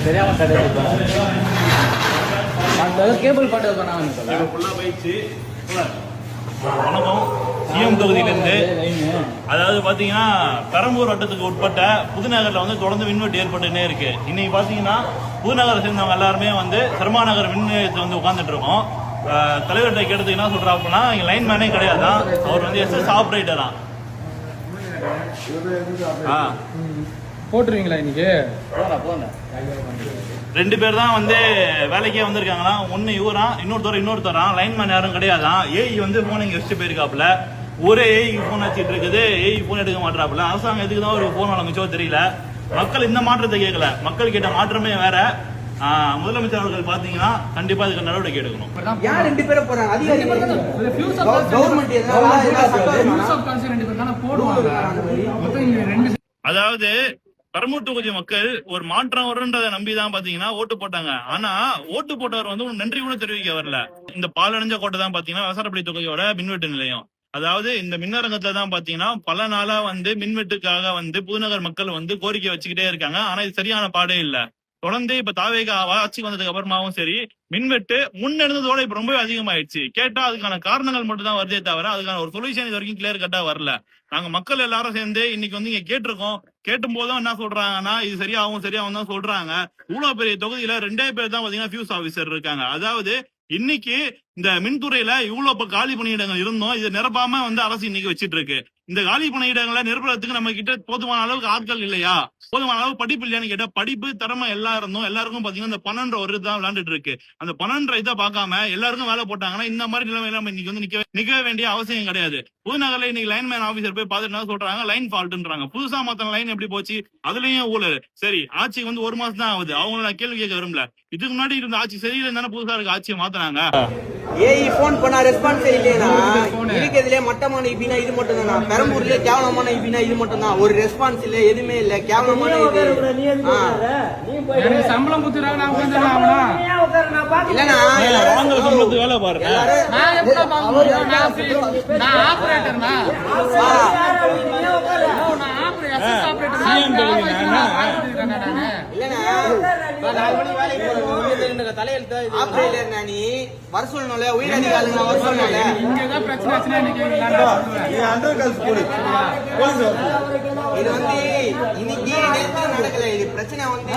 தெரியாம கேபிள் பாட்டு போயிடுச்சு. வணக்கம். சிஎம் தொகுதியிலிருந்து, அதாவது பாத்தீங்கன்னா பெரம்பூர் வட்டத்துக்கு உட்பட்ட புதுநகர்ல வந்து தொடர்ந்து மின்வெட்டு ஏற்பட்டுன்னே இருக்கு. இன்னைக்கு பாத்தீங்கன்னா புதுநகரை சேர்ந்தவங்க எல்லாருமே வந்து சர்மா நகர் மின் நிலையத்தில் வந்து உட்காந்துட்டு இருக்கோம். தலைவர்கிட்ட கேட்டதுக்கு என்ன சொல்றா அப்படின்னா, இங்க லைன் மேனே கிடையாதான், அவர் வந்து SS ஆபரேட்டரா. போட்டுருவீங்களா இன்னைக்கு? ரெண்டு பேர் தான் வந்து வேலைக்கே வந்திருக்காங்களா. ஒன்னு இவரா, இன்னொருத்தரா. லைன்மேன் யாரும் கிடையாதான். ஏஇ வந்து போன் இங்க வச்சுட்டு போயிருக்காப்புல. ஒரே ஏஇ போன் வச்சுட்டு இருக்குது. ஏஇ போன் எடுக்க மாட்டாப்புல. அரசாங்கம் எதுக்கு தான் ஒரு போன் ஆரம்பிச்சோ தெரியல. மக்கள் இந்த மாற்றத்தை கேட்கல. மக்கள் கேட்ட மாற்றமே வேற. முதலமைச்சர் அவர்கள் பாத்தீங்கன்னா கண்டிப்பா இதுக்கு நடவடிக்கை எடுக்கணும். அதாவது பெரம்பூர் தொகுதி மக்கள் ஒரு மாற்றம் வரும்ன்றதை நம்பிதான் பாத்தீங்கன்னா ஓட்டு போட்டாங்க. ஆனா ஓட்டு போட்டவர் வந்து நன்றி கூட தெரிவிக்க வரல. இந்த பாலடைஞ்ச கோட்டை தான் பாத்தீங்கன்னா விவசாயப்பள்ளி தொகுதியோட மின்வெட்டு நிலையம். அதாவது இந்த மின்னரங்கத்துல தான் பாத்தீங்கன்னா பல நாளா வந்து மின்வெட்டுக்காக வந்து புதுநகர் மக்கள் வந்து கோரிக்கை வச்சுக்கிட்டே இருக்காங்க. ஆனா இது சரியான பாடே இல்ல. தொடர்ந்து இப்ப தாவேகா ஆட்சிக்கு வந்ததுக்கு அப்புறமாவும் சரி, மின்வெட்டு முன்னெடுந்ததோட இப்ப ரொம்பவே அதிகமாயிடுச்சு. கேட்டா அதுக்கான காரணங்கள் மட்டும் தான் வருதே தவிர அதுக்கான ஒரு சொல்யூஷன் இது வரைக்கும் கிளியர் கட்டா வரல. நாங்க மக்கள் எல்லாரும் சேர்ந்து இன்னைக்கு வந்து இங்க கேட்டிருக்கோம். கேட்டும் போதும் என்ன சொல்றாங்கன்னா, இது சரியாகும் தான் சொல்றாங்க. இவ்வளவு பெரிய தொகுதியில 2 பேர் தான் பாத்தீங்கன்னா ஃபியூஸ் ஆபீசர் இருக்காங்க. அதாவது இன்னைக்கு இந்த மின்துறையில இவ்வளவு காலி பணியிடங்கள் இருந்தோம், இது நிரப்பாம வந்து அரசு இன்னைக்கு வச்சிட்டு இருக்கு. இந்த காலி பணியிடங்களை நிரப்புறதுக்கு நம்ம கிட்ட போதுமான அளவுக்கு ஆட்கள் இல்லையா, போதுமான அளவு படிப்பு இல்லையான்னு கேட்டா படிப்பு திறமை எல்லாம் இருந்தோம். எல்லாருக்கும் பாத்தீங்கன்னா இந்த 12 ஒரு இதுதான் விளையாண்டுட்டு இருக்கு. அந்த 12 இதை பார்க்காம எல்லாருக்கும் வேலை போட்டாங்கன்னா இந்த மாதிரி நிலைமையில நம்ம இன்னைக்கு வந்து நிக்க வேண்டிய அவசியம் கிடையாது. புதுநகர்ல இன்னைக்கு லைன்மேன் ஆபீசர் போய் பார்த்துட்டு சொல்றாங்க, லைன் ஃபால்ட்ன்றாங்க. புதுசா மாத்தின லைன் எப்படி போச்சு, அதுலயும் ஊழல். சரி, ஆட்சிக்கு வந்து 1 மாசம் தான் ஆகுது. அவங்கள நான் கேள்வி கேட்க விரும்பல. இதுக்கு முன்னாடி இருந்த ஆட்சி சரியில்லை தானே புதுசா இருக்க ஆட்சியை மாத்தினாங்க. ஏஇ போன் பண்ணா ரெஸ்பான்ஸ் இல்லையா? இருக்கிறதுல மட்டமான இபினா இது மட்டும் தான். பெரம்பூர்ல கேவலமான இபினா இது மட்டும் தான். ஒரு ரெஸ்பான்ஸ் இல்ல, எதுவுமே இல்ல, கேவலமான இது. சம்பளம் குத்துறாங்க. இல்லனா சம்பளத்துக்கு வேலை பாருங்க. நான் ஆபரேட்டர்னா நீ வர சொல்லணும்ல, உயிரதிகாரிகள் வர சொல்லணும்ல. இங்கதான் பிரச்சனை. இது வந்து இன்னைக்கு நடக்கல. இது பிரச்சனை வந்து